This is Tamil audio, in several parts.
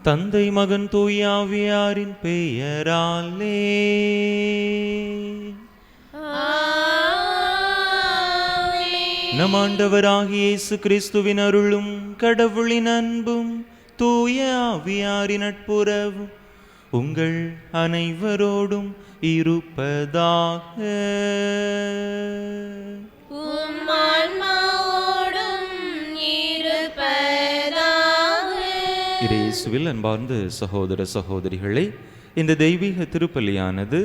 தந்தை மகன் தூய ஆவியாரின் பெயராலே. நம் ஆண்டவராகிய இயேசு கிறிஸ்துவின் அருளும் கடவுளின் அன்பும் தூய ஆவியாரின் நட்புறவும் உங்கள் அனைவரோடும் இருப்பதாக. இயேசுவில் அன்பார்ந்த சகோதர சகோதரிகளே, இந்த தெய்வீக திருப்பலியானது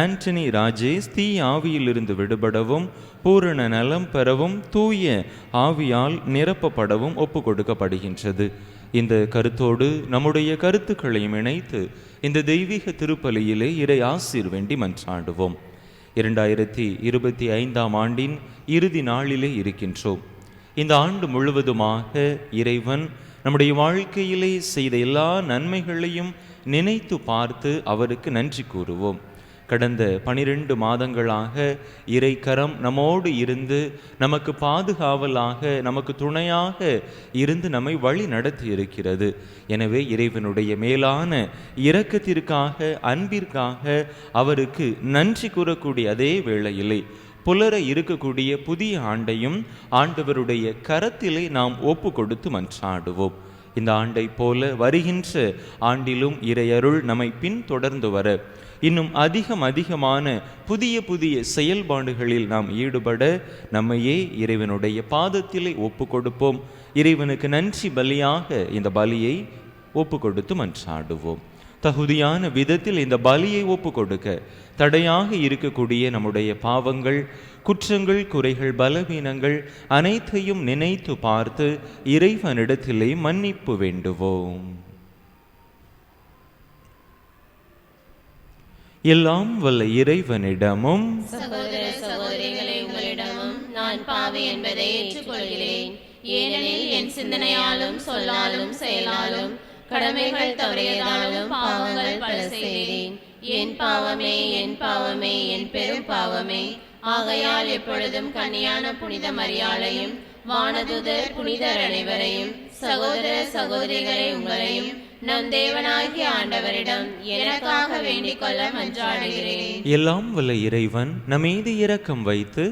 ஆண்டனி ராஜேஷ் தீய ஆவியிலிருந்து விடுபடவும் பூரண நலம் பெறவும் தூய ஆவியால் நிரப்பப்படவும் ஒப்பு கொடுக்கப்படுகின்றது. இந்த கருத்தோடு நம்முடைய கருத்துக்களையும் இணைத்து இந்த தெய்வீக திருப்பலியிலே இறை ஆசீர் வேண்டி மன்றாடுவோம். 2025ஆம் ஆண்டின் இறுதி நாளிலே இருக்கின்றோம். இந்த ஆண்டு முழுவதுமாக இறைவன் நம்முடைய வாழ்க்கையிலே செய்த எல்லா நன்மைகளையும் நினைத்து பார்த்து அவருக்கு நன்றி கூறுவோம். கடந்த 12 மாதங்களாக இறைக்கரம் நம்மோடு இருந்து நமக்கு பாதுகாவலாக நமக்கு துணையாக இருந்து நம்மை வழி நடத்தி இருக்கிறது. எனவே இறைவனுடைய மேலான இரக்கத்திற்காக அன்பிற்காக அவருக்கு நன்றி கூறக்கூடிய அதே வேளையிலே புலர இருக்கக்கூடிய புதிய ஆண்டையும் ஆண்டவருடைய கரத்திலே நாம் ஒப்பு கொடுத்து மன்றாடுவோம். இந்த ஆண்டை போல வருகின்ற ஆண்டிலும் இறையருள் நம்மை பின்தொடர்ந்து வர இன்னும் அதிகமான புதிய புதிய செயல்பாடுகளில் நாம் ஈடுபட நம்மையே இறைவனுடைய பாதத்திலே ஒப்பு கொடுப்போம். இறைவனுக்கு நன்றி பலியாக இந்த பலியை ஒப்பு கொடுத்து மன்றாடுவோம். தகுதியான விதத்தில் இந்த பலியை ஒப்பு கொடுக்க தடையாக இருக்கக்கூடிய நம்முடைய பாவங்கள், குற்றங்கள், குறைகள், பலவீனங்கள் அனைத்தையும் நினைத்து பார்த்து இறைவனிடத்திலே மன்னிப்பு வேண்டுவோம். எல்லாம் வல்ல இறைவனிடமும் சகோதர சகோதரிகளே உங்களிடமும் நான் பாவி என்பதை ஏற்றுக்கொள்கிறேன். ஏனெனில் என் சிந்தனையாலும் சொல்லாலும் செயலாலும் கடமைகள் தவறியதாலும் பாவங்கள் பல செய்தேன். என் பாவமே என் பாவமே என் பெரும் பாவமே. ஆகையால் எப்பொழுதும் கன்னியான புனித மரியாளையும் வானதுதர் புனிதர் அனைவரையும் சகோதர சகோதரிகளை உங்களையும் நம் தேவனாகிய ஆண்டவரிடம் எனக்காக வேண்டிக் கொள்ள மன்றாடுகிறேன். எல்லாம் வல்ல இறைவன் நம்மீது இரக்கம் வைத்து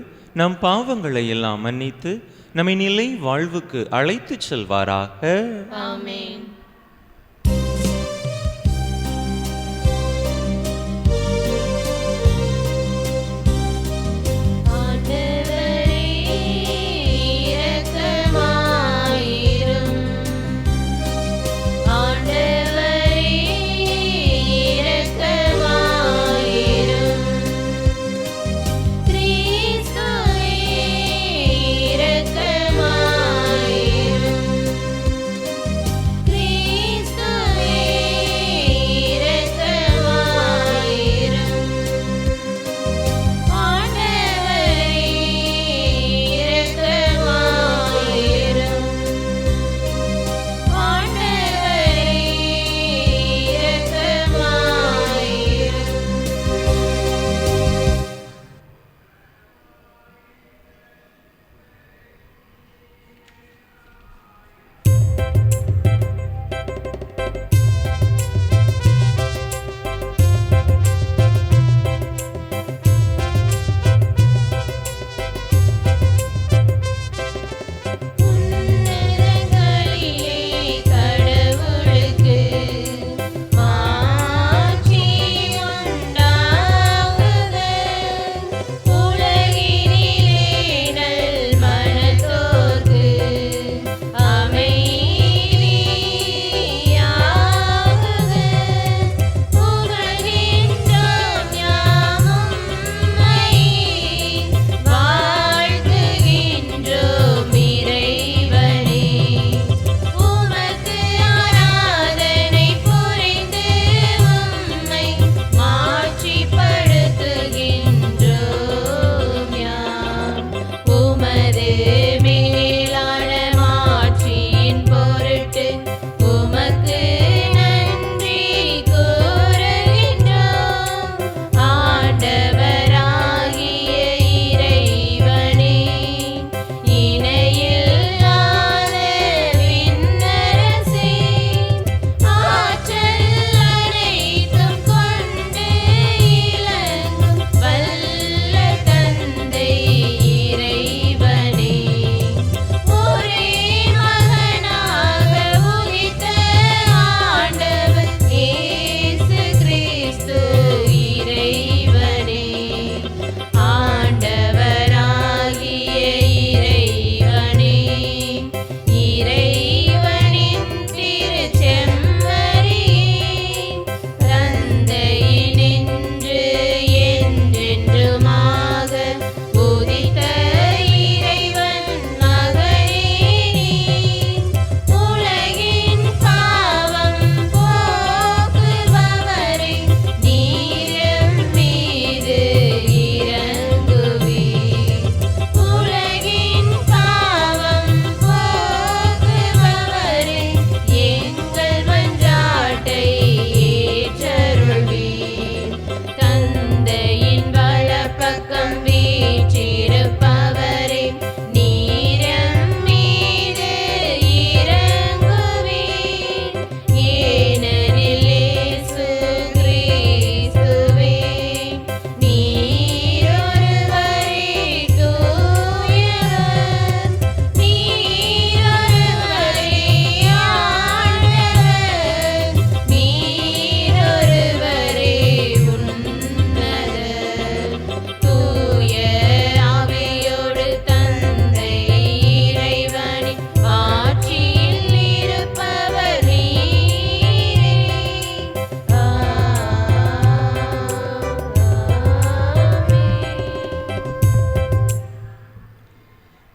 நம் பாவங்களை எல்லாம் மன்னித்து நம்மை நிலை வாழ்வுக்கு அழைத்து செல்வாராக. ஆமென். Cristo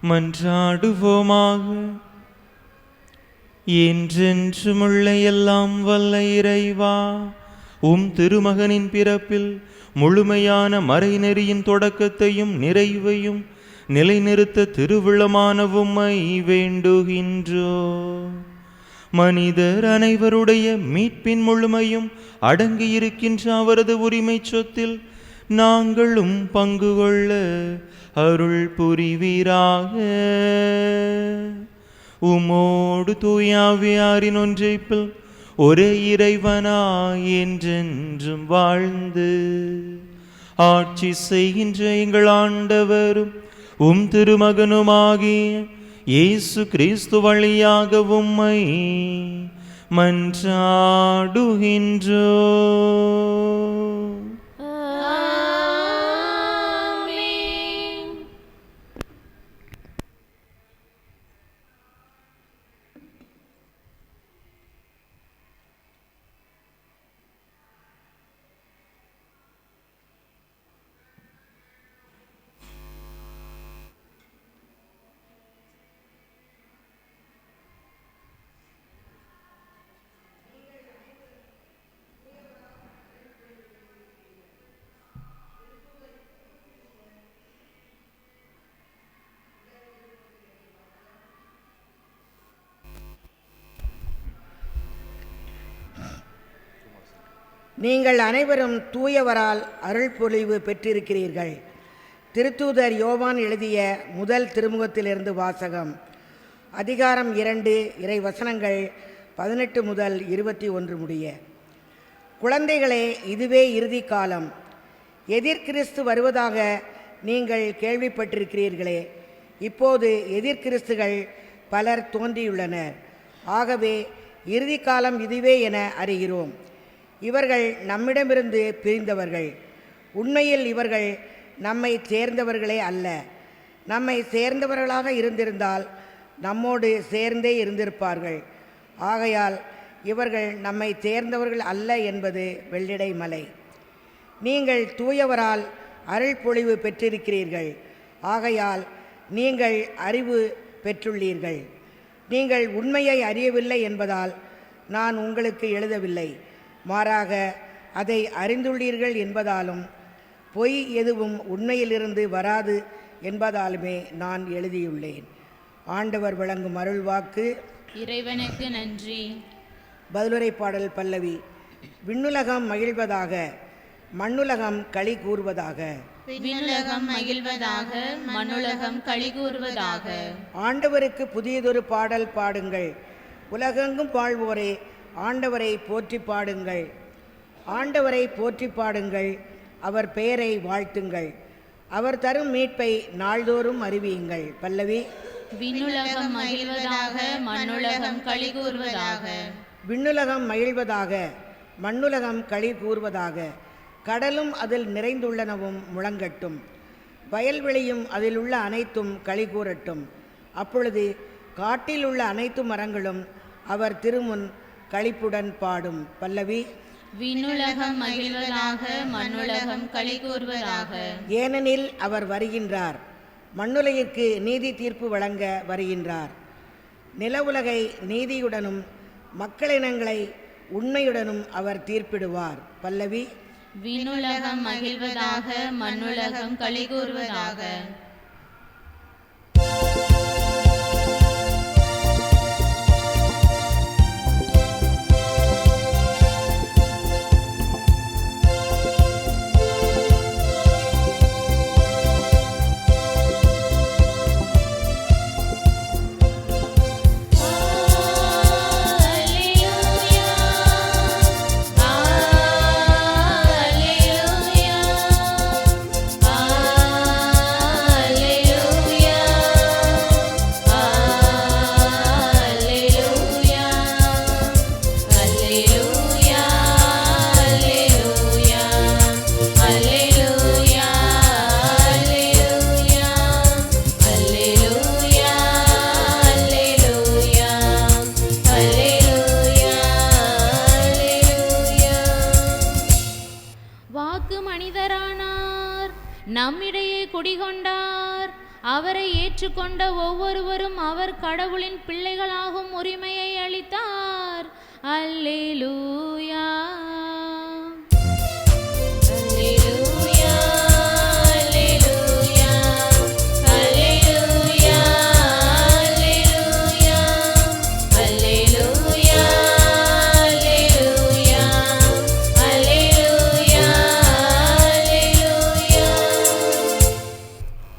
மன்றாடுவோமாக. என்றென்றுமுள்ள எல்லாம் வல்ல இறைவா, உம் திருமகனின் பிறப்பில் முழுமையான மறைநெறியின் தொடக்கத்தையும் நிறைவையும் நிலைநிறுத்த திருவிழமான உம்மை வேண்டுகின்றோ. மனிதர் அனைவருடைய மீட்பின் முழுமையும் அடங்கியிருக்கின்ற அவரது உரிமை சொத்தில் நாங்களும் பங்கு கொள்ள அருள் புரிவீராக. உமோடு தூயாவியாரின் ஒன்றைப்பில் ஒரே இறைவனாய் என்றென்றும் வாழ்ந்து ஆட்சி செய்கின்ற எங்கள் ஆண்டவரும் உம் திருமகனுமாகிய இயேசு கிறிஸ்து வழியாக உம்மை மன்றாடுகின்றோ. நீங்கள் அனைவரும் தூயவரால் அருள் பொழிவு பெற்றிருக்கிறீர்கள். திருத்தூதர் யோவான் எழுதிய முதல் திருமுகத்திலிருந்து வாசகம். அதிகாரம் 2, இறை வசனங்கள் 18 முதல் 21 முடிய. குழந்தைகளே, இதுவே இறுதி காலம். எதிர்கிறிஸ்து வருவதாக நீங்கள் கேள்விப்பட்டிருக்கிறீர்களே. இப்போது எதிர்கிறிஸ்துகள் பலர் தோன்றியுள்ளனர். ஆகவே இறுதி காலம் இதுவே என அறிகிறோம். இவர்கள் நம்மிடமிருந்து பிரிந்தவர்கள். உண்மையில் இவர்கள் நம்மை சேர்ந்தவர்களே அல்ல. நம்மை சேர்ந்தவர்களாக இருந்திருந்தால் நம்மோடு சேர்ந்தே இருந்திருப்பார்கள். ஆகையால் இவர்கள் நம்மை சேர்ந்தவர்கள் அல்ல என்பது வெள்ளிடை மலை. நீங்கள் தூயவரால் அருள் பொழிவு பெற்றிருக்கிறீர்கள். ஆகையால் நீங்கள் அறிவு பெற்றுள்ளீர்கள். நீங்கள் உண்மையை அறியவில்லை என்பதால் நான் உங்களுக்கு எழுதவில்லை. மாறாக அதை அறிந்துள்ளீர்கள் என்பதாலும் பொய் எதுவும் உண்மையிலிருந்து வராது என்பதாலுமே நான் எழுதியுள்ளேன். ஆண்டவர் வழங்கும் அருள்வாக்கு. இறைவனுக்கு நன்றி. பதிலுரை பாடல் பல்லவி. விண்ணுலகம் மகிழ்வதாக, மண்ணுலகம் களி கூறுவதாக. விண்ணுலகம் மகிழ்வதாக, மண்ணுலகம் களி கூறுவதாக. ஆண்டவருக்கு புதியதொரு பாடல் பாடுங்கள். உலகெங்கும் வாழ்வோரே, ஆண்டவரை போற்றி பாடுங்கள். ஆண்டவரை போற்றி பாடுங்கள். அவர் பெயரை வாழ்த்துங்கள். அவர் தரும் மீட்பை நாள்தோறும் அறிவியுங்கள். பல்லவி. விண்ணுலகம் மகிழ்வதாக, மண்ணுலகம் களி கூறுவதாக. விண்ணுலகம் மகிழ்வதாக, மண்ணுலகம் களி கூறுவதாக. கடலும் அதில் நிறைந்துள்ளனவும் முழங்கட்டும். வயல்வெளியும் அதில் உள்ள அனைத்தும் களி கூறட்டும். அப்பொழுது காட்டில் உள்ள அனைத்து மரங்களும் அவர் திருமுன் களிப்புடன் பாடும். பல்லவி. விண்ணுலகம் மகிழ்வதாக, மண்ணுலகம் களி கூறுவதாக. ஏனெனில் அவர் வருகின்றார், மண்ணுலகிற்கு நீதி தீர்ப்பு வழங்க வருகின்றார். நில உலகை நீதியுடனும் மக்களினங்களை உண்மையுடனும் அவர் தீர்ப்பிடுவார். பல்லவி. விண்ணுலகம் மகிழ்வதாக, மண்ணுலகம் களி கூறுவதாக. ஏற்றுக்கொண்ட ஒவ்வொருவரும் அவர் கடவுளின் பிள்ளைகளாகும் உரிமையை அளித்தார். அல்லேலூயா.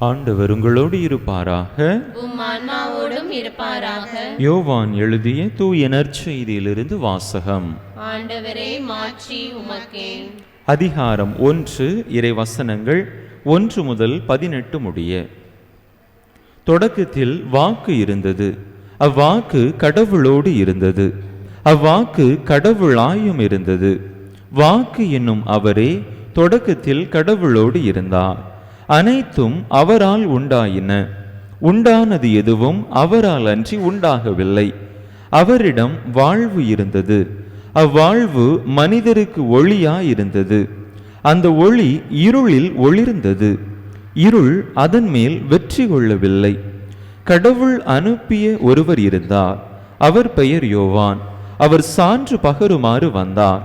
ஆண்டவர் உங்களோடு இருப்பாராக. உம் ஆன்மாவோடும் இருப்பாராக. யோவான் எழுதிய தூய நற்செய்தியிலிருந்து வாசகம். ஆண்டவரே, மாட்சி உமக்கே. அதிகாரம் 1, இறை வசனங்கள் 1 முதல் 18 முடிய. தொடக்கத்தில் வாக்கு இருந்தது, அவ்வாக்கு கடவுளோடு இருந்தது, அவ்வாக்கு கடவுளாயும் இருந்தது. வாக்கு என்னும் அவரே தொடக்கத்தில் கடவுளோடு இருந்தார். அனைத்தும் அவரால் உண்டாயின. உண்டானது எதுவும் அவரால் அன்றி உண்டாகவில்லை. அவரிடம் வாழ்வு இருந்தது, அவ்வாழ்வு மனிதருக்கு ஒளியாயிருந்தது. அந்த ஒளி இருளில் ஒளிர்ந்தது, இருள் அதன் மேல் வெற்றி கொள்ளவில்லை. கடவுள் அனுப்பிய ஒருவர் இருந்தார், அவர் பெயர் யோவான். அவர் சான்று பகருமாறு வந்தார்.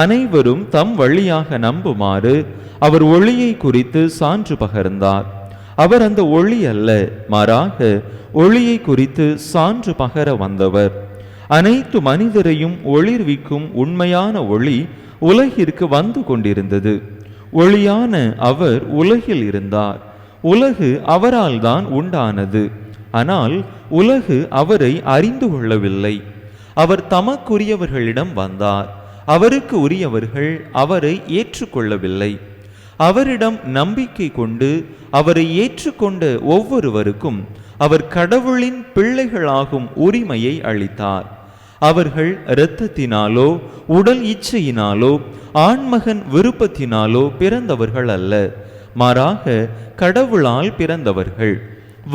அனைவரும் தம் வழியாக நம்புமாறு அவர் ஒளியை குறித்து சான்று பகர்ந்தார். அவர் அந்த ஒளி அல்ல, மாறாக ஒளியை குறித்து சான்று பகர வந்தவர். அனைத்து மனிதரையும் ஒளிர்விக்கும் உண்மையான ஒளி உலகிற்கு வந்து கொண்டிருந்தது. ஒளியான அவர் உலகில் இருந்தார். உலகு அவரால் தான் உண்டானது, ஆனால் உலகு அவரை அறிந்து கொள்ளவில்லை. அவர் தமக்குரியவர்களிடம் வந்தார், அவருக்கு உரியவர்கள் அவரை ஏற்றுக்கொள்ளவில்லை. அவரிடம் நம்பிக்கை கொண்டு அவரை ஏற்றுக்கொண்ட ஒவ்வொருவருக்கும் அவர் கடவுளின் பிள்ளைகளாகும் உரிமையை அளித்தார். அவர்கள் இரத்தத்தினாலோ உடல் இச்சையினாலோ ஆண்மகன் விருப்பத்தினாலோ பிறந்தவர்கள் அல்ல, மாறாக கடவுளால் பிறந்தவர்கள்.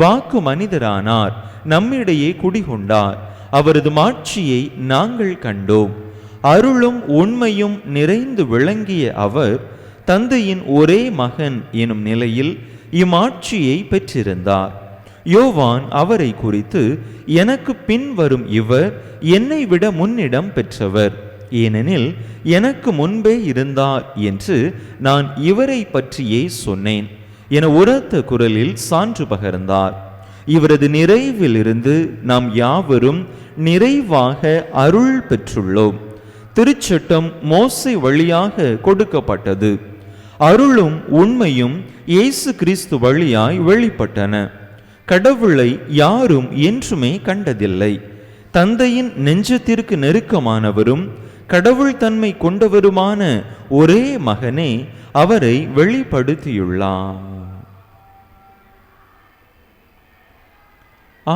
வாக்கு மனிதரானார், நம்மிடையே குடிகொண்டார். அவரது மாட்சியை நாங்கள் கண்டோம். அருளும் உண்மையும் நிறைந்து விளங்கிய அவர் தந்தையின் ஒரே மகன் எனும் நிலையில் இம்மாட்சியை பெற்றிருந்தார். யோவான் அவரை குறித்து, எனக்கு பின் வரும் இவர் என்னை விட முன்னிடம் பெற்றவர், ஏனெனில் எனக்கு முன்பே இருந்தார் என்று நான் இவரை பற்றியே சொன்னேன் என உரத்த குரலில் சான்று பகர்ந்தார். இவரது நிறைவிலிருந்து நாம் யாவரும் நிறைவாக அருள் பெற்றுள்ளோம். திருச்சட்டம் மோசே வழியாக கொடுக்கப்பட்டது. அருளும் உண்மையும் இயேசு கிறிஸ்து வழியாய் வெளிப்பட்டன. கடவுளை யாரும் என்றுமே கண்டதில்லை. தந்தையின் நெஞ்சத்திற்கு நெருக்கமானவரும் கடவுள் தன்மை கொண்டவருமான ஒரே மகனே அவரை வெளிப்படுத்தியுள்ளார்.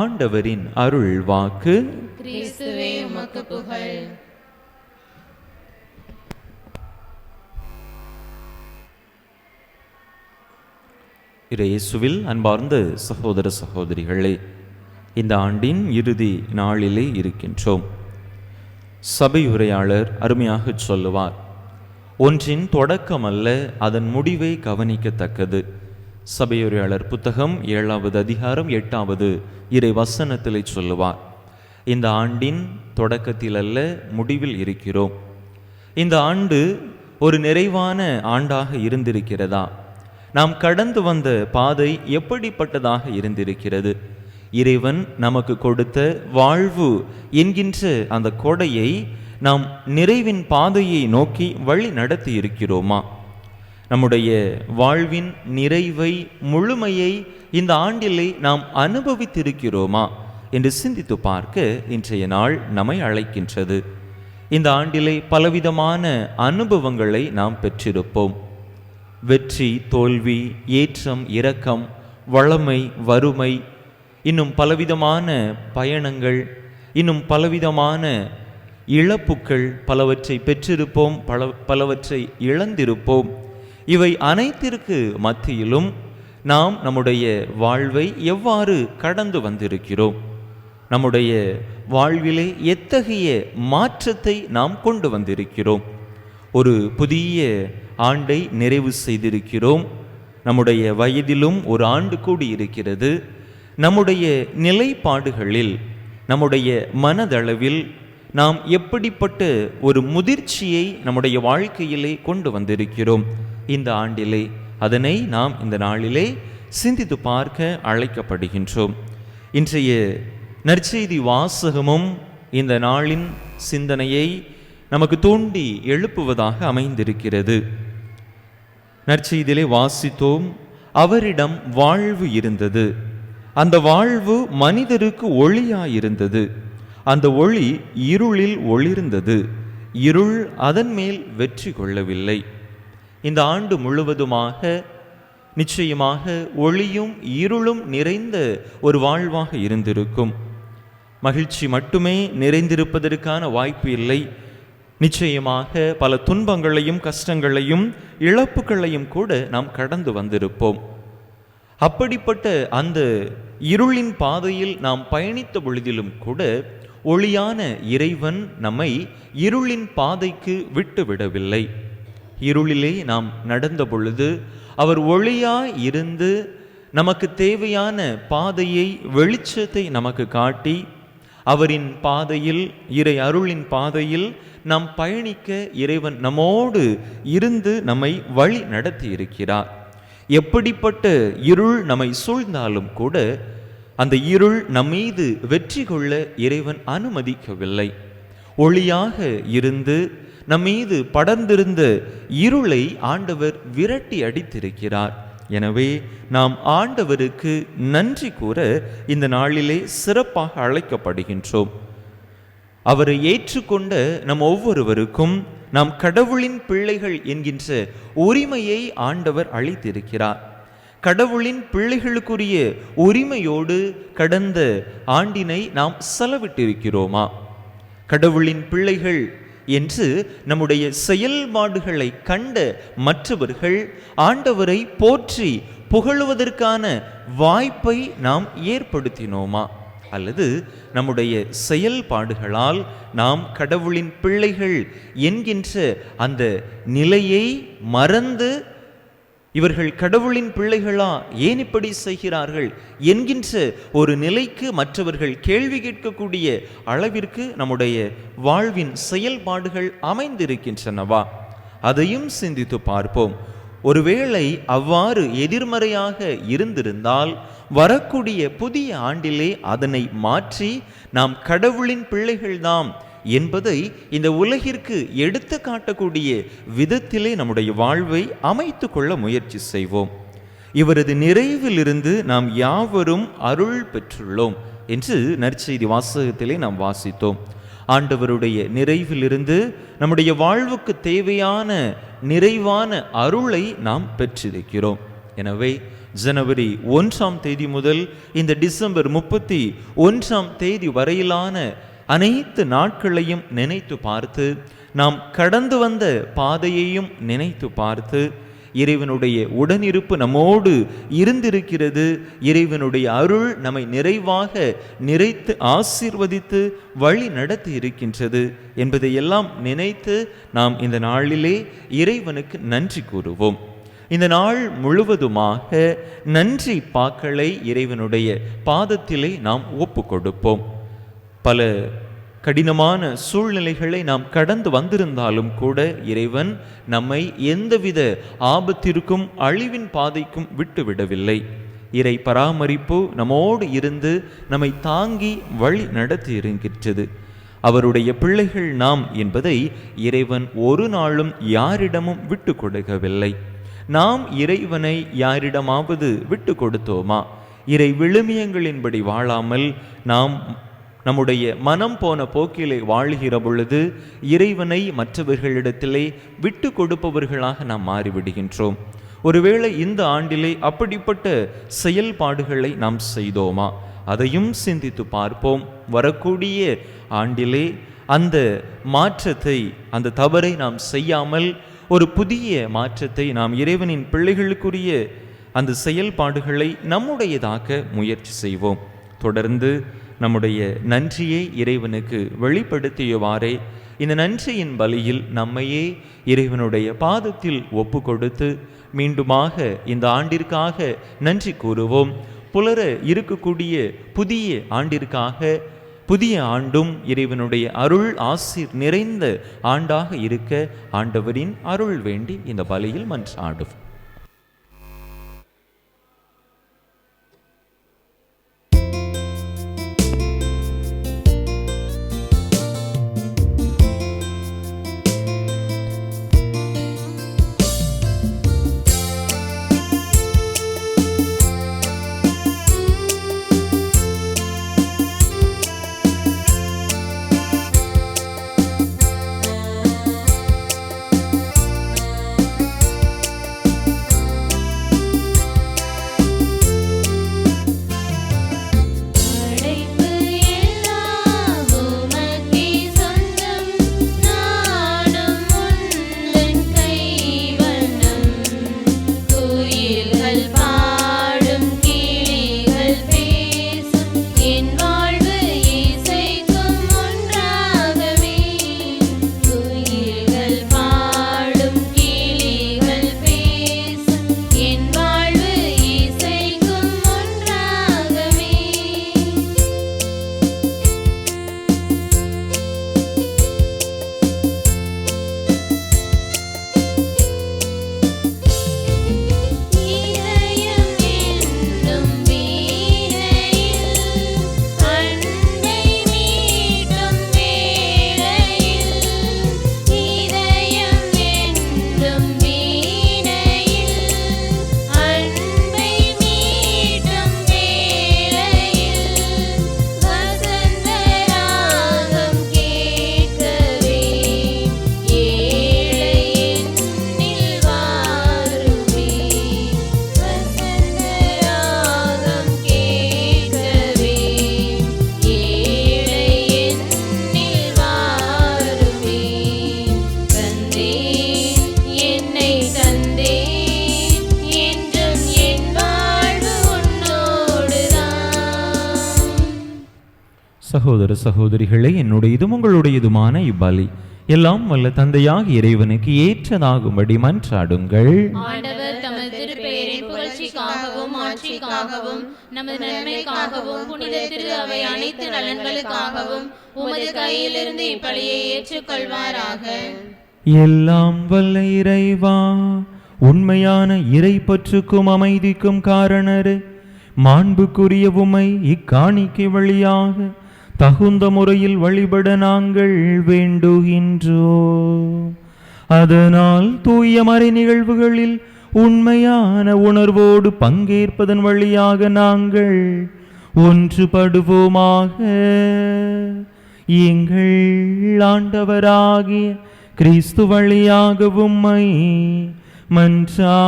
ஆண்டவரின் அருள் வாக்கு. கிறிஸ்துவே, உமக்கு புகழ். இயேசுவில் அன்பார்ந்த சகோதர சகோதரிகளே, இந்த ஆண்டின் இறுதி நாளிலே இருக்கின்றோம். சபை உரையாளர் அருமையாக சொல்லுவார், ஒன்றின் தொடக்கம் அல்ல, அதன் முடிவை கவனிக்கத்தக்கது. சபையுரையாளர் புத்தகம் 7வது அதிகாரம் 8வது இறை வசனத்திலே சொல்லுவார், இந்த ஆண்டின் தொடக்கத்தில் அல்ல, முடிவில் இருக்கிறோம். இந்த ஆண்டு ஒரு நிறைவான ஆண்டாக இருந்திருக்கிறதா? நாம் கடந்து வந்த பாதை எப்படிப்பட்டதாக இருந்திருக்கிறது? இறைவன் நமக்கு கொடுத்த வாழ்வு என்கின்ற அந்த கொடையை நாம் நிறைவின் பாதையை நோக்கி வழி நடத்தி இருக்கிறோமா? நம்முடைய வாழ்வின் நிறைவை, முழுமையை இந்த ஆண்டிலே நாம் அனுபவித்திருக்கிறோமா என்று சிந்தித்து பார்க்க இன்றைய நாள் நம்மை அழைக்கின்றது. இந்த ஆண்டிலே பலவிதமான அனுபவங்களை நாம் பெற்றிருப்போம். வெற்றி, தோல்வி, ஏற்றம், இரக்கம், வளமை, வறுமை, இன்னும் பலவிதமான பயணங்கள், இன்னும் பலவிதமான இழப்புக்கள் பலவற்றை பெற்றிருப்போம், பலவற்றை இழந்திருப்போம். இவை அனைத்திற்கு மத்தியிலும் நாம் நம்முடைய வாழ்வை எவ்வாறு கடந்து வந்திருக்கிறோம்? நம்முடைய வாழ்விலே எத்தகைய மாற்றத்தை நாம் கொண்டு வந்திருக்கிறோம்? ஒரு புதிய ஆண்டை நிறைவு செய்திருக்கிறோம். நம்முடைய வயதிலும் ஒரு ஆண்டு கூடி இருக்கிறது. நம்முடைய நிலைப்பாடுகளில், நம்முடைய மனதளவில் நாம் எப்படிப்பட்ட ஒரு முதிர்ச்சியை நம்முடைய வாழ்க்கையிலே கொண்டு வந்திருக்கிறோம் இந்த ஆண்டிலே, அதனை நாம் இந்த நாளிலே சிந்தித்து பார்க்க அழைக்கப்படுகின்றோம். இன்றைய நற்செய்தி வாசகமும் இந்த நாளின் சிந்தனையை நமக்கு தூண்டி எழுப்புவதாக அமைந்திருக்கிறது. நற்செய்தியிலே வாசித்தோம், அவரிடம் வாழ்வு இருந்தது, அந்த வாழ்வு மனிதருக்கு ஒளியாயிருந்தது, அந்த ஒளி இருளில் ஒளிர்ந்தது, இருள் அதன் மேல் வெற்றி கொள்ளவில்லை. இந்த ஆண்டு முழுவதுமாக நிச்சயமாக ஒளியும் இருளும் நிறைந்த ஒரு வாழ்வாக இருந்திருக்கும். மகிழ்ச்சி மட்டுமே நிறைந்திருப்பதற்கான வாய்ப்பு இல்லை. நிச்சயமாக பல துன்பங்களையும் கஷ்டங்களையும் இழப்புகளையும் கூட நாம் கடந்து வந்திருப்போம். அப்படிப்பட்ட அந்த இருளின் பாதையில் நாம் பயணித்த பொழுதிலும் கூட ஒளியான இறைவன் நம்மை இருளின் பாதைக்கு விட்டுவிடவில்லை. இருளிலே நாம் நடந்த பொழுது அவர் ஒளியாய் இருந்து நமக்கு தேவையான பாதையை, வெளிச்சத்தை நமக்கு காட்டி, அவரின் பாதையில், இறை அருளின் பாதையில் நாம் பயணிக்க இறைவன் நம்மோடு இருந்து நம்மை வழி நடத்தி இருக்கிறார். எப்படிப்பட்ட இருள் நம்மை சூழ்ந்தாலும் கூட அந்த இருள் நம்மீது வெற்றி கொள்ள இறைவன் அனுமதிக்கவில்லை. ஒளியாக இருந்து நம்மீது படர்ந்திருந்த இருளை ஆண்டவர் விரட்டி அடித்திருக்கிறார். எனவே நாம் ஆண்டவருக்கு நன்றி கூற இந்த நாளிலே சிறப்பாக அழைக்கப்படுகின்றோம். அவரை ஏற்றுக்கொண்ட நம் ஒவ்வொருவருக்கும் நாம் கடவுளின் பிள்ளைகள் என்கின்ற உரிமையை ஆண்டவர் அளித்திருக்கிறார். கடவுளின் பிள்ளைகளுக்குரிய உரிமையோடு கடந்த ஆண்டினை நாம் செலவிட்டிருக்கிறோமா? கடவுளின் பிள்ளைகள் என்று நம்முடைய செயல்பாடுகளை கண்ட மற்றவர்கள் ஆண்டவரை போற்றி புகழுவதற்கான வாய்ப்பை நாம் ஏற்படுத்தினோமா? அல்லது நம்முடைய செயல்பாடுகளால் நாம் கடவுளின் பிள்ளைகள் என்கின்ற அந்த நிலையை மறந்து, இவர்கள் கடவுளின் பிள்ளைகளா, ஏன் இப்படி செய்கிறார்கள் என்கின்ற ஒரு நிலைக்கு மற்றவர்கள் கேள்வி கேட்கக்கூடிய அளவிற்கு நம்முடைய வாழ்வின் செயல்பாடுகள் அமைந்திருக்கின்றனவா? அதையும் சிந்தித்து பார்ப்போம். ஒருவேளை அவ்வாறு எதிர்மறையாக இருந்திருந்தால் வரக்கூடிய புதிய ஆண்டிலே அதனை மாற்றி நாம் கடவுளின் பிள்ளைகள்தாம் என்பதை இந்த உலகிற்கு எடுத்து காட்டக்கூடிய விதத்திலே நம்முடைய வாழ்வை அமைத்து கொள்ள முயற்சி செய்வோம். இவரது நிறைவிலிருந்து நாம் யாவரும் அருள் பெற்றுள்ளோம் என்று நற்செய்தி வாசகத்திலே நாம் வாசித்தோம். ஆண்டவருடைய நிறைவிலிருந்து நம்முடைய வாழ்வுக்கு தேவையான நிறைவான அருளை நாம் பெற்றிருக்கிறோம். எனவே ஜனவரி 1ஆம் தேதி முதல் இந்த டிசம்பர் 31ஆம் தேதி வரையிலான அனைத்து நாட்களையும் நினைத்து பார்த்து, நாம் கடந்து வந்த பாதையையும் நினைத்து பார்த்து, இறைவனுடைய உடனிருப்பு நம்மோடு இருந்திருக்கிறது, இறைவனுடைய அருள் நம்மை நிறைவாக நிறைத்து ஆசீர்வதித்து வழி நடத்தி இருக்கின்றது என்பதையெல்லாம் நினைத்து நாம் இந்த நாளிலே இறைவனுக்கு நன்றி கூறுவோம். இந்த நாள் முழுவதுமாக நன்றி பாக்களை இறைவனுடைய பாதத்திலே நாம் ஒப்பு கொடுப்போம். பல கடினமான சூழ்நிலைகளை நாம் கடந்து வந்திருந்தாலும் கூட இறைவன் நம்மை எந்தவித ஆபத்திற்கும் அழிவின் பாதைக்கும் விட்டுவிடவில்லை. இறை பராமரிப்பு நம்மோடு இருந்து நம்மை தாங்கி வழி நடத்தி இருக்கின்றது. அவருடைய பிள்ளைகள் நாம் என்பதை இறைவன் ஒரு நாளும் யாரிடமும் விட்டு கொடுக்கவில்லை. நாம் இறைவனை யாரிடமாவது விட்டு கொடுத்தோமா? இறை விழுமியங்களின்படி வாழாமல் நாம் நம்முடைய மனம் போன போக்கிலே வாழ்கிற பொழுது இறைவனை மற்றவர்களிடத்திலே விட்டு கொடுப்பவர்களாக நாம் மாறிவிடுகின்றோம். ஒருவேளை இந்த ஆண்டிலே அப்படிப்பட்ட செயல்பாடுகளை நாம் செய்தோமா? அதையும் சிந்தித்து பார்ப்போம். வரக்கூடிய ஆண்டிலே அந்த மாற்றத்தை, அந்த தவறை நாம் செய்யாமல் ஒரு புதிய மாற்றத்தை நாம் இறைவனின் பிள்ளைகளுக்குரிய அந்த செயல்பாடுகளை நம்முடையதாக்க முயற்சி செய்வோம். தொடர்ந்து நம்முடைய நன்றியை இறைவனுக்கு வெளிப்படுத்தியவாறே இந்த நன்றியின் பலியில் நம்மையே இறைவனுடைய பாதத்தில் ஒப்பு கொடுத்து மீண்டுமாக இந்த ஆண்டிற்காக நன்றி கூறுவோம். புலர இருக்கக்கூடிய புதிய ஆண்டிற்காக, புதிய ஆண்டும் இறைவனுடைய அருள் ஆசீர் நிறைந்த ஆண்டாக இருக்க ஆண்டவரின் அருள் வேண்டி இந்த பலியில் மன்றாடுவோம். சகோதர சகோதரிகளே, என்னுடையதும் உங்களுடையதுமான இப்பலி எல்லாம் வல்ல தந்தையாக இறைவனுக்கு ஏற்றதாகும்படி மன்றாடுங்கள். ஆண்டவர் தமது திருப்பெயரின் புகழ்ச்சிக்காகவும் ஆட்சிக்காகவும் நமது நன்மைக்காகவும் புனித திரு அவை அனைத்து நலன்களுக்காகவும் உமது கையிலிருந்து இப்பலியை ஏற்றுக்கொள்வாராக. எல்லாம் வல்ல இறைவா, உண்மையான இறை பற்றுக்கும் அமைதிக்கும் காரணரே, மாண்புக்குரிய உம்மை இக்காணிக்கை வழியாக தகுந்த முறையில் வழிபட நாங்கள் வேண்டுகின்றோம். அதனால் தூய மறை நிகழ்வுகளில் உண்மையான உணர்வோடு பங்கேற்பதன் வழியாக நாங்கள் ஒன்றுபடுவோமாக. எங்கள் ஆண்டவராகிய கிறிஸ்து வழியாக உம்மை மன்றாடுகின்றோம்.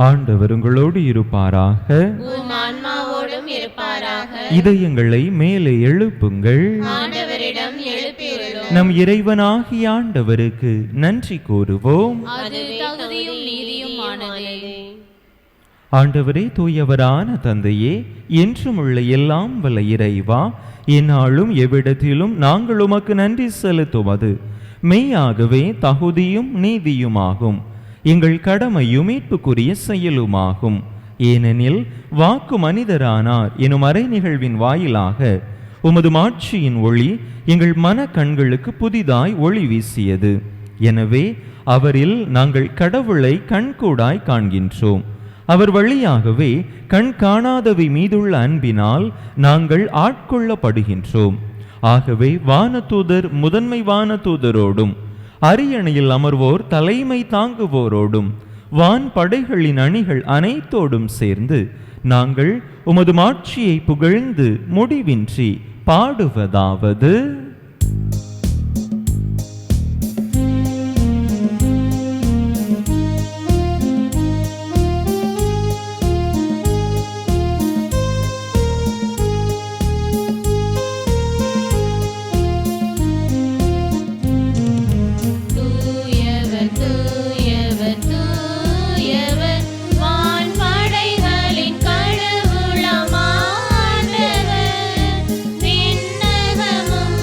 ஆண்டவர் உங்களோடு இருப்பாராக. உம் ஆன்மாவோடும் இருப்பாராக. இதயங்களை மேலே எழுப்புங்கள். ஆண்டவரிடம் எழுப்பியுள்ளோம். நம் இறைவனாகிய ஆண்டவருக்கு நன்றி கூறுவோம். அது தகுதியும் நீதியுமானதே. ஆண்டவரே, தூயவரான தந்தையே, என்றும் உள்ள எல்லாம் வல்ல இறைவா, எந்நாளும் எவ்விடத்திலும் நாங்கள் உமக்கு நன்றி செலுத்துவது மெய்யாகவே தகுதியும் நீதியுமாகும். எங்கள் கடமையும் மீட்புக்குரிய செயலுமாகும். ஏனெனில் வாக்கு மனிதரானார் எனும் அரை நிகழ்வின் வாயிலாக உமது மாட்சியின் ஒளி எங்கள் மன கண்களுக்கு புதிதாய் ஒளி வீசியது. எனவே அவரில் நாங்கள் கடவுளை கண்கூடாய் காண்கின்றோம். அவர் வழியாகவே கண் காணாதவை மீதுள்ள அன்பினால் நாங்கள் ஆட்கொள்ளப்படுகின்றோம். ஆகவே வானதூதர் முதன்மை வானதூதரோடும் அரியணையில் அமர்வோர் தலைமை தாங்குவோரோடும் வான் படைகளின் அணிகள் அனைத்தோடும் சேர்ந்து நாங்கள் உமது மாட்சியை புகழ்ந்து முடிவின்றி பாடுவதாவது: விண்ணகமும்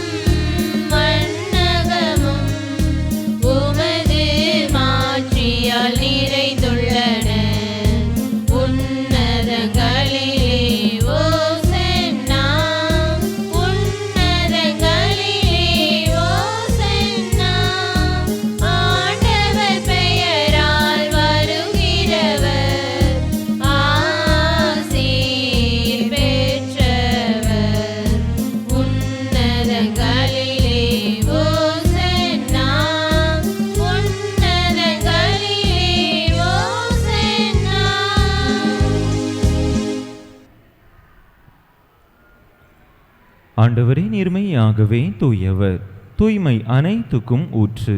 ஆண்டவரே, நீர்மையாகவே தூயவர், தூய்மை அனைத்துக்கும் ஊற்று.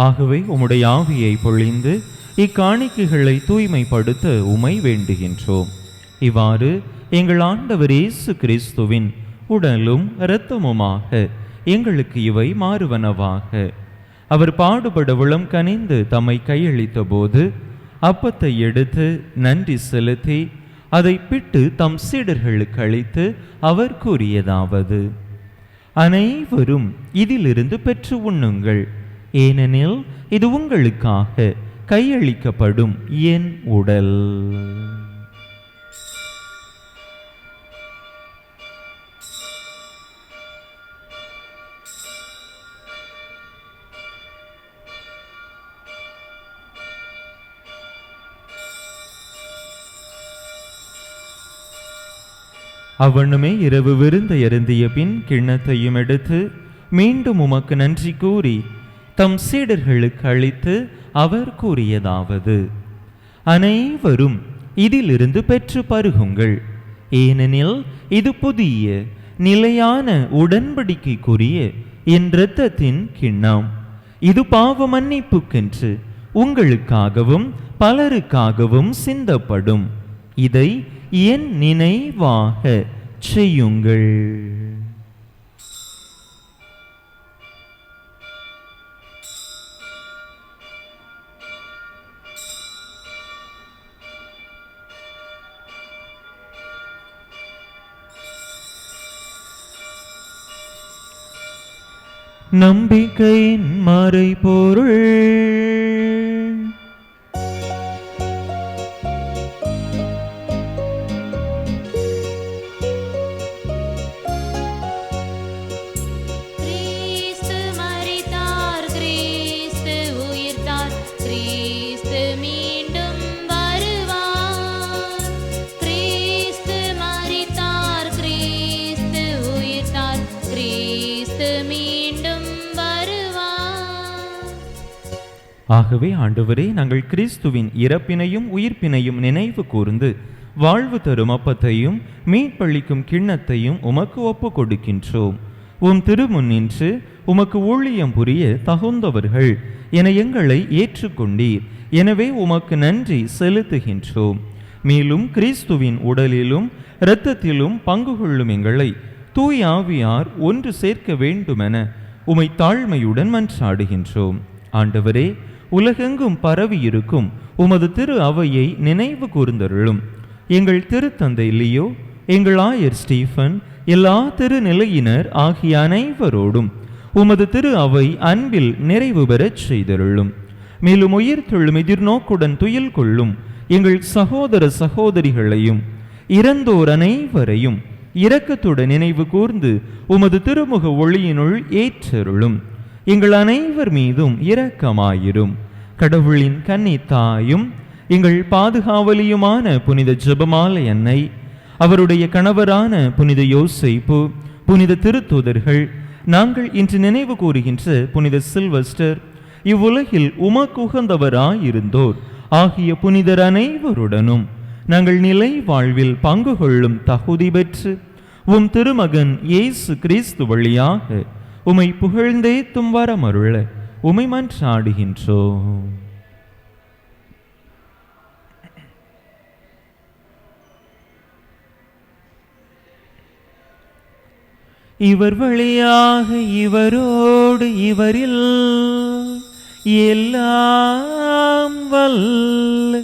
ஆகவே உம்முடைய ஆவியை பொழிந்து இக்காணிக்கைகளை தூய்மைப்படுத்த உமை வேண்டுகின்றோம். இவ்வாறு எங்கள் ஆண்டவர் இயேசு கிறிஸ்துவின் உடலும் இரத்தமுமாக எங்களுக்கு இவை மாறுவனவாக. அவர் பாடுபட உளம் கனிந்து தம்மை கையளித்த போது அப்பத்தை எடுத்து நன்றி செலுத்தி அதை பிட்டு தம் சீடர்களுக்கு அளித்து அவர் கூறியதாவது: அனைவரும் இதிலிருந்து பெற்று உண்ணுங்கள், ஏனெனில் இது உங்களுக்காக கையளிக்கப்படும் என் உடல். அவ்வண்ணமே இரவு விருந்தை அருந்திய பின் கிண்ணத்தையும் எடுத்து மீண்டும் உமக்கு நன்றி கூறி தம் சீடர்களுக்கு அளித்து அவர் கூறியதாவது: அனைவரும் இதிலிருந்து பெற்று பருகுங்கள், ஏனெனில் இது புதிய நிலையான உடன்படிக்கைக்குரிய என் இரத்தத்தின் கிண்ணம். இது பாவ மன்னிப்புக்கென்று உங்களுக்காகவும் பலருக்காகவும் சிந்தப்படும். இதை என் நினைவாக செய்யுங்கள். நம்பிக்கையின் மறைபொருள். ஆகவே ஆண்டவரே, நாங்கள் கிறிஸ்துவின் இறப்பினையும் உயிர்ப்பினையும் நினைவு கூர்ந்து வாழ்வு தரும் அப்பத்தையும் மீட்பளிக்கும் கிண்ணத்தையும் உமக்கு ஒப்பு கொடுக்கின்றோம். உம் திருமுன்னின்று உமக்கு ஊழியம் புரிய தகுந்தவர்கள் என எங்களை ஏற்றுக்கொண்டீர். எனவே உமக்கு நன்றி செலுத்துகின்றோம். மேலும் கிறிஸ்துவின் உடலிலும் இரத்தத்திலும் பங்கு கொள்ளும் எங்களை தூய் ஆவியார் ஒன்று சேர்க்க வேண்டுமென உமை தாழ்மையுடன் மன்றாடுகின்றோம். ஆண்டவரே, உலகெங்கும் பரவி இருக்கும் உமது திரு அவையை நினைவு கூர்ந்தருளும். எங்கள் திருத்தந்தை லியோ, எங்கள் ஆயர் ஸ்டீஃபன், எல்லா திருநிலையினர் ஆகிய அனைவரோடும் உமது திரு அவை அன்பில் நிறைவு பெறச் செய்தருளும். மேலும் உயிர்த்தெழும் எதிர்நோக்குடன் துயில் கொள்ளும் எங்கள் சகோதர சகோதரிகளையும் இறந்தோர் அனைவரையும் இரக்கத்துடன் நினைவு கூர்ந்து உமது திருமுக ஒளியினுள் ஏற்றருளும். எங்கள் அனைவர் மீதும் இரக்கமாயிரும். கடவுளின் கன்னி தாயும் எங்கள் பாதுகாவலியுமான புனித ஜெபமாலை அன்னை, அவருடைய கணவரான புனித யோசேப்பு, புனித திருத்தூதர்கள், நாங்கள் இன்று நினைவு கூறுகின்ற புனித சில்வஸ்டர், இவ்வுலகில் உமக்கு உகந்தவராயிருந்தோர் ஆகிய புனிதர் அனைவருடனும் நாங்கள் நிலை வாழ்வில் பங்கு கொள்ளும் தகுதி பெற்று உம் திருமகன் இயேசு கிறிஸ்து வழியாக உமை புகழ்ந்தேத்தும் வரமருள உமை மன்றாடுகின்றோம். இவர் வழியாக இவரோடு இவரில் எல்லாம் வல்ல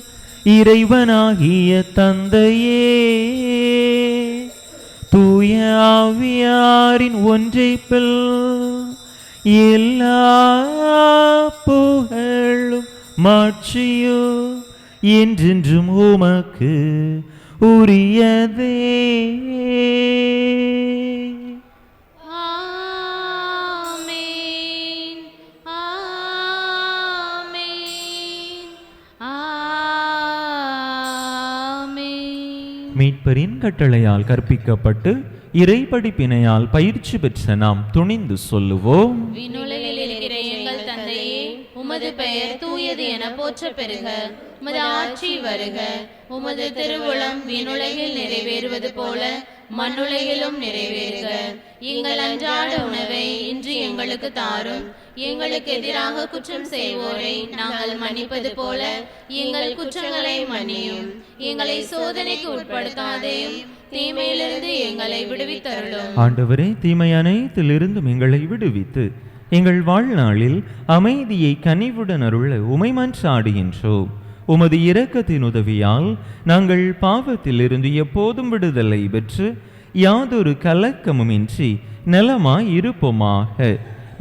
இறைவனாகிய தந்தையே, தூய ஆவியாரின் ஒன்றைப்பில் எல்லா புகழும் மாட்சியோ என்றென்றும் உமக்கு உரியதே. மீட்பரின் கட்டளையால் கற்பிக்கப்பட்டு இறைபடிப்பினையால் பயிற்சி பெற்ற நாம் துணிந்து சொல்லுவோம்: விண்ணுலகில் இருக்கிற எங்கள் தந்தையே, உமது பெயர் தூயது என போற்ற பெறுக. உமது ஆட்சி வருக. உமது திருவுளம் விண்ணுலகில் நிறைவேறுவது போல மண்ணுலகிலும் நிறைவேறுக. எங்கள் அன்றாட உணவை இன்று எங்களுக்கு தாரும். எங்களுக்கு எதிராக குற்றம் செய்வோரை நாங்கள் மன்னிப்பது போல எங்கள் குற்றங்களை மன்னியும். எங்களை சோதனைக்கு உட்படுத்தாதேயும், தீமையிலிருந்து எங்களை விடுவித்தருளும். ஆண்டவரே, தீமை அனைத்திலிருந்தும் எங்களை விடுவித்து எங்கள் வாழ்நாளில் அமைதியை கனிவுடன் அருள உமை மன்றாடுகின்றோம். உமது இரக்கத்தின் உதவியால் நாங்கள் பாவத்திலிருந்து எப்போதும் விடுதலை பெற்று யாதொரு கலக்கமுமின்றி நலமாய் இருப்போமாக.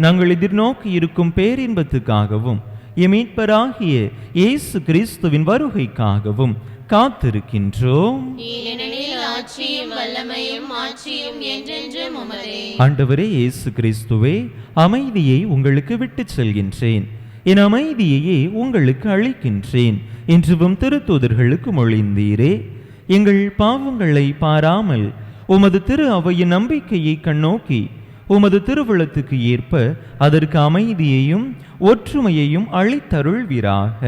நாங்கள் எதிர்நோக்கி இருக்கும் பேரின்பத்துக்காகவும் எமீட்பராகிய இயேசு கிறிஸ்துவின் வருகைக்காகவும் காத்திருக்கின்றோம். ஏனெனில் ஆட்சியும் வல்லமையும் மாட்சியும் என்றென்றும் உமதே. ஆண்டவரே இயேசு கிறிஸ்துவே, அமைதியை உங்களுக்கு விட்டுச் செல்கின்றேன், என் அமைதியையே உங்களுக்கு அளிக்கின்றேன் என்றும் திருத்தூதர்களுக்கு மொழிந்தீரே. எங்கள் பாவங்களை பாராமல் உமது திரு அவையின் நம்பிக்கையை கண்ணோக்கி உமது திருவுளத்துக்கு ஏற்ப அதற்கு அமைதியையும் ஒற்றுமையையும் அளித்தருள்வீராக.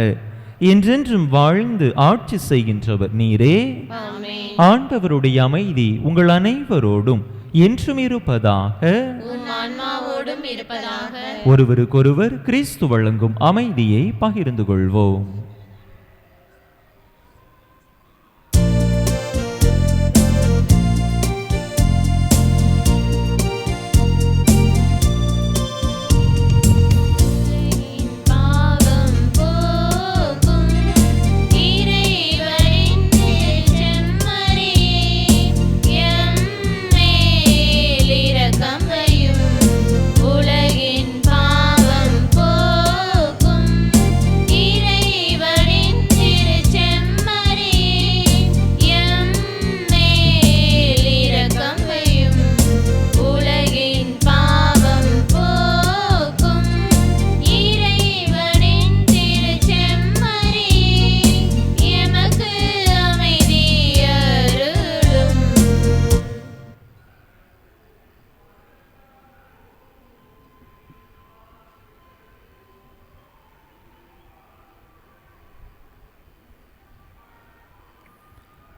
என்றென்றும் வாழ்ந்து ஆட்சி செய்கின்றவர் நீரே. ஆமென். ஆண்டவருடைய அமைதி உங்கள் அனைவரோடும் என்றும் இருப்பதாக. உம் ஆன்மாவோடும் இருப்பதாக. ஒருவருக்கொருவர் கிறிஸ்து வழங்கும் அமைதியை பகிர்ந்து கொள்வோம்.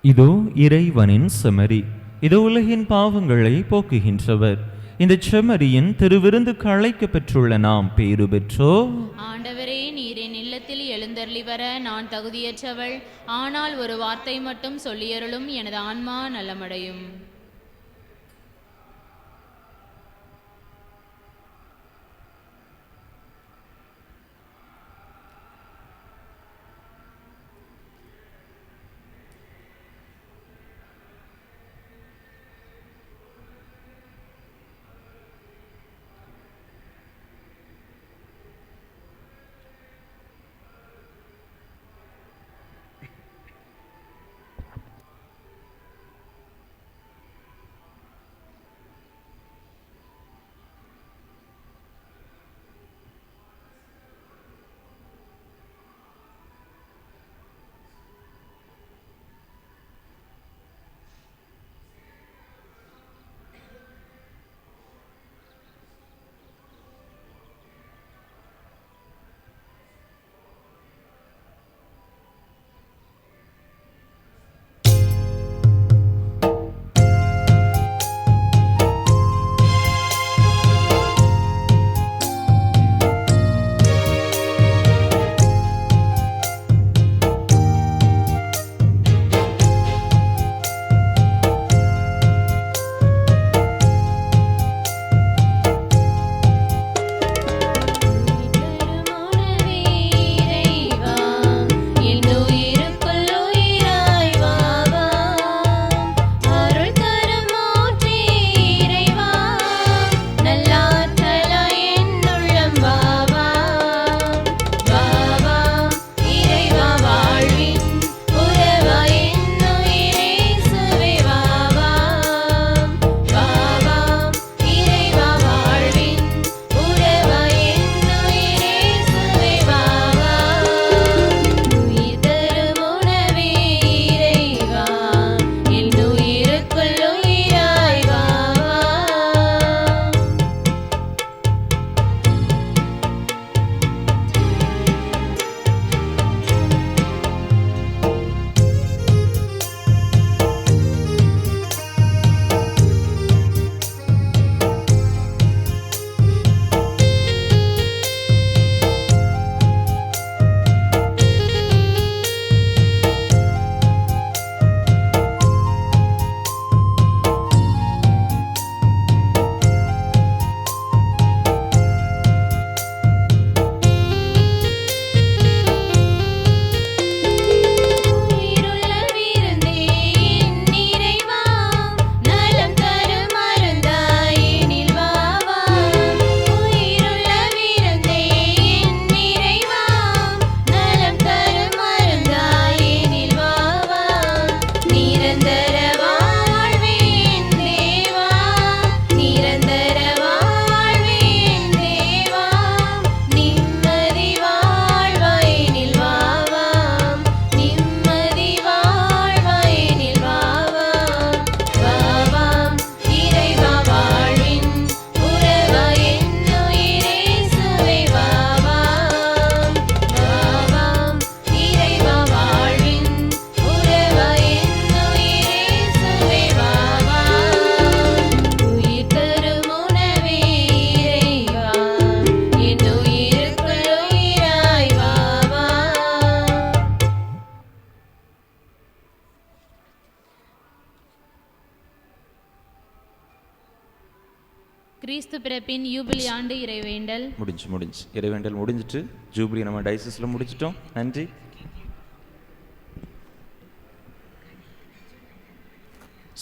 இதோ இறைவனின் செமரி, இதோ உலகின் பாவங்களை போக்குகின்றவர். இந்த செமரியின் திருவிருந்துக்கு அழைக்கப் பெற்றுள்ள நாம் பேறு பெற்றோம். ஆண்டவரே, நீர் என் இல்லத்தில் எழுந்தருளி வர நான் தகுதியற்றவள். ஆனால் ஒரு வார்த்தை மட்டும் சொல்லியருளும், எனது ஆன்மா நலமடையும். கிறிஸ்து பிறப்பின் யூபிலி ஆண்டு இறைவேண்டல். முடிஞ்சு இறைவேண்டல் முடிஞ்சிட்டு ஜூபிலி நம்ம டைசிஸ்ல முடிச்சிட்டோம். நன்றி.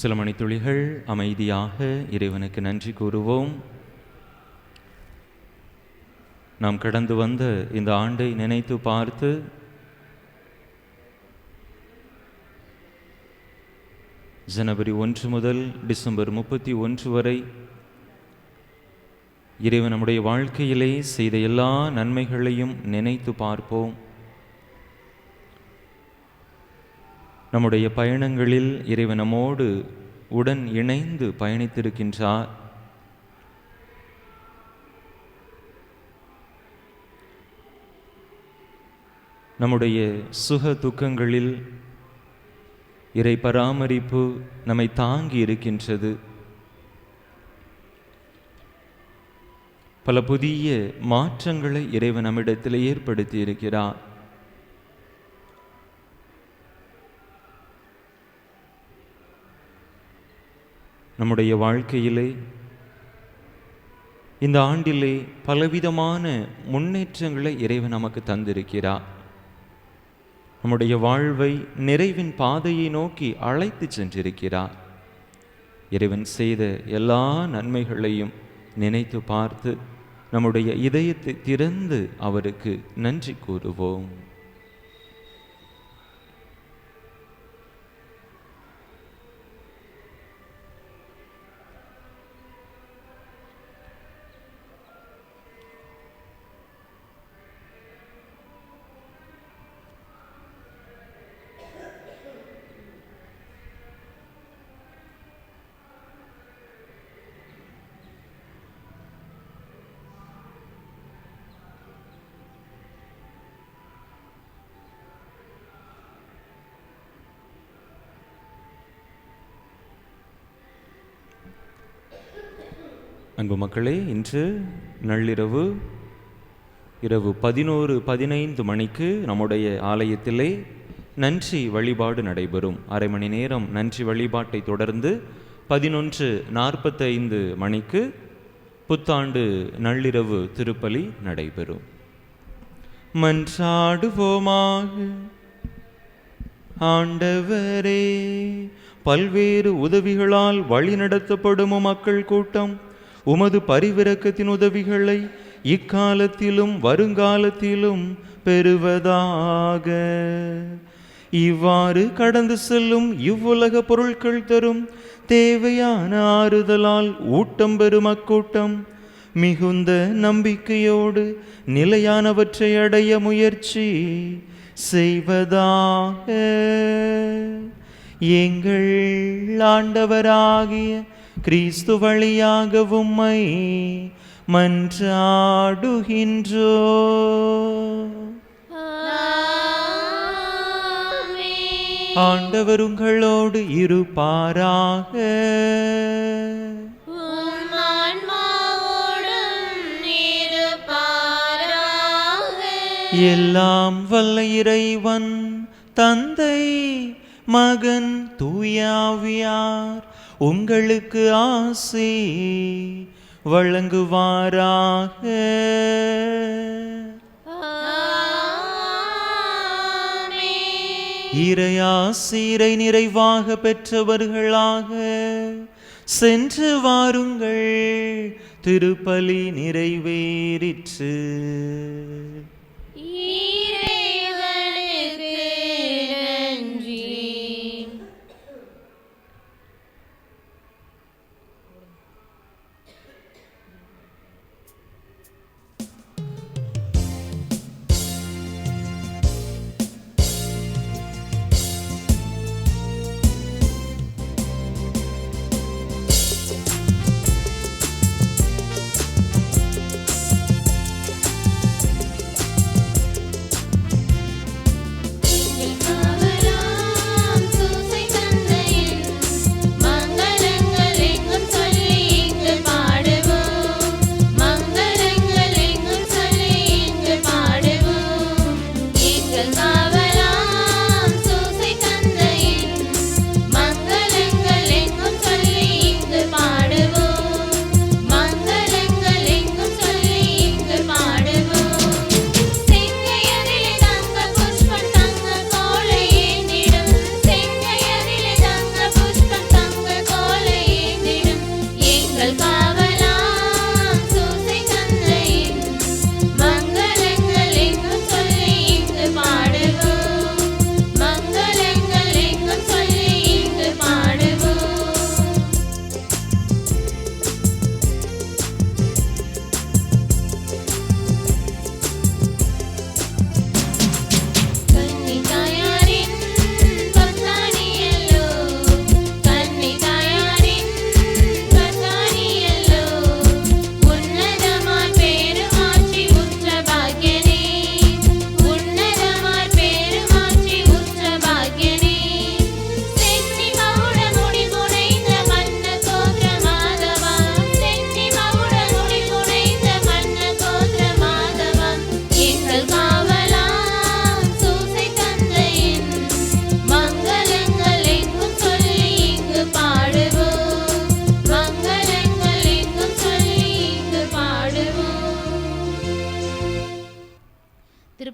சில மணித்துளிகள் அமைதியாக இறைவனுக்கு நன்றி கூறுவோம். நாம் கடந்து வந்த இந்த ஆண்டை நினைத்து பார்த்து ஜனவரி 1 முதல் டிசம்பர் 31 வரை இறைவன் நம்முடைய வாழ்க்கையிலே செய்த எல்லா நன்மைகளையும் நினைத்து பார்ப்போம். நம்முடைய பயணங்களில் இறைவன் நம்மோடு உடன் இணைந்து பயணித்திருக்கின்றார். நம்முடைய சுக துக்கங்களில் இறை பராமரிப்பு நம்மை தாங்கி இருக்கின்றது. பல புதிய மாற்றங்களை இறைவன் நம்மிடத்தில் ஏற்படுத்தி இருக்கிறார். நம்முடைய வாழ்க்கையிலே இந்த ஆண்டிலே பலவிதமான முன்னேற்றங்களை இறைவன் நமக்கு தந்திருக்கிறார். நம்முடைய வாழ்வை நிறைவின் பாதையை நோக்கி அழைத்து சென்றிருக்கிறார். இறைவன் செய்த எல்லா நன்மைகளையும் நினைத்து பார்த்து நம்முடைய இதயத்தை திறந்து அவருக்கு நன்றி கூறுவோம். அன்பு மக்களே, இன்று நள்ளிரவு 11:15 மணிக்கு நம்முடைய ஆலயத்திலே நன்றி வழிபாடு நடைபெறும். அரை மணி நேரம் நன்றி வழிபாட்டை தொடர்ந்து 11:45 மணிக்கு புத்தாண்டு நள்ளிரவு திருப்பலி நடைபெறும். மன்றாடுவோமாக. ஆண்டவரே, பல்வேறு உதவிகளால் வழிநடத்தப்படும் மக்கள் கூட்டம் உமது பரிவிரக்கத்தின் உதவிகளை இக்காலத்திலும் வருங்காலத்திலும் பெறுவதாக. இவ்வாறு கடந்து செல்லும் இவ்வுலக பொருட்கள் தரும் தேவையான ஆறுதலால் ஊட்டம் பெறும் அக்கூட்டம் மிகுந்த நம்பிக்கையோடு நிலையானவற்றை அடைய முயற்சி செய்வதாக. எங்கள் ஆண்டவராகிய கிறிஸ்து வழியாக உம்மை மன்றாடுகின்றோ. ஆண்டவர் உங்களோடு இருப்பாராக. எல்லாம் வல்ல இறைவன் தந்தை மகன் தூயாவியார் உங்களுக்கு ஆசி வழங்குவாராக. இறையாசிரை நிறைவாக பெற்றவர்களாக சென்று வாருங்கள். திருப்பலி நிறைவேறிற்று.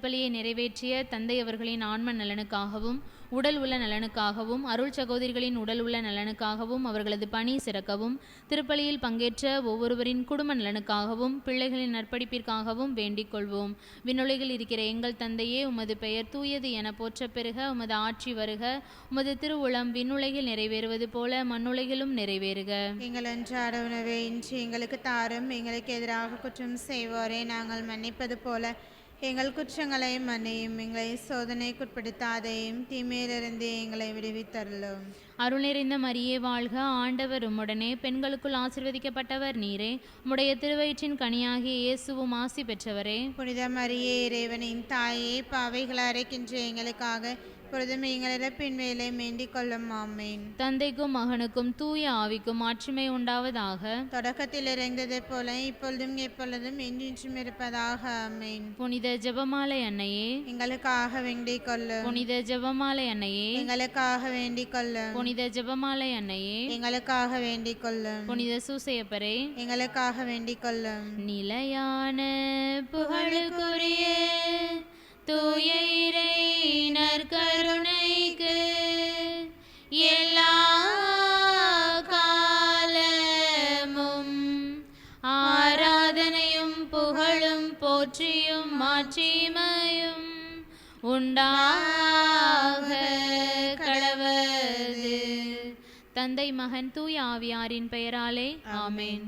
திருப்பலியை நிறைவேற்றிய தந்தை அவர்களின் ஆன்ம நலனுக்காகவும் உடல் உள்ள நலனுக்காகவும் அருள் சகோதரிகளின் உடல் உள்ள நலனுக்காகவும் அவர்களது பணி சிறக்கவும் திருப்பலியில் பங்கேற்ற ஒவ்வொருவரின் குடும்ப நலனுக்காகவும் பிள்ளைகளின் நற்படிப்பிற்காகவும் வேண்டிக் கொள்வோம். விண்ணுலகில் இருக்கிற எங்கள் தந்தையே, உமது பெயர் தூயது என போற்ற பெறுக. உமது ஆட்சி வருக. உமது திருவுளம் விண்ணுலகில் நிறைவேறுவது போல மண்ணுலகிலும் நிறைவேறுக. எங்கள் அன்றாட உணவை இன்று எங்களுக்கு தாரும். எங்களுக்கு எதிராக குற்றம் செய்வோரை நாங்கள் மன்னிப்பது போல எங்கள் குற்றங்களை மன்னியும். எங்களை சோதனைக்குட்படுத்தாதையும் தீமையிலிருந்து எங்களை விடுவித்தருளும். அருள் நிறைந்த மரியே வாழ்க. ஆண்டவர் உம்முடனே, பெண்களுக்குள் ஆசீர்வதிக்கப்பட்டவர் நீரே. உம்முடைய திருவயிற்றின் கனியாகிய இயேசுவும் ஆசி பெற்றவரே. புனித மரியே, இறைவனின் தாயே, பாவைகளை அரைக்கின்ற எங்களுக்காக பொழுதும் எங்கள் இறப்பின் வேலை வேண்டிக் கொள்ளும். ஆமேன். தந்தைக்கும் மகனுக்கும் தூய ஆவிக்கும் மாட்சிமை உண்டாவதாக. தொடக்கத்தில் இறந்ததை போல இப்பொழுதும் எப்பொழுதும் என்றென்றும் இருப்பதாக. ஆமேன். புனித ஜெபமாலை அன்னையே, எங்களுக்காக வேண்டிக் கொள்ளும். புனித ஜெபமாலை அன்னையே, எங்களுக்காக வேண்டிக் கொள்ளும். புனித ஜெபமாலை அன்னையே, எங்களுக்காக வேண்டிக் கொள்ளும். புனித சூசையப்பரே, எங்களுக்காக வேண்டிக் கொள்ளும். நிலையான புகழுக்குரிய தூய இறை நற்கருணைக்கு எல்லா காலமும் ஆராதனையும் புகழும் போற்றியும் மாட்சிமையும் உண்டாக கடவது. தந்தை மகன் தூய ஆவியாரின் பெயராலே ஆமேன்.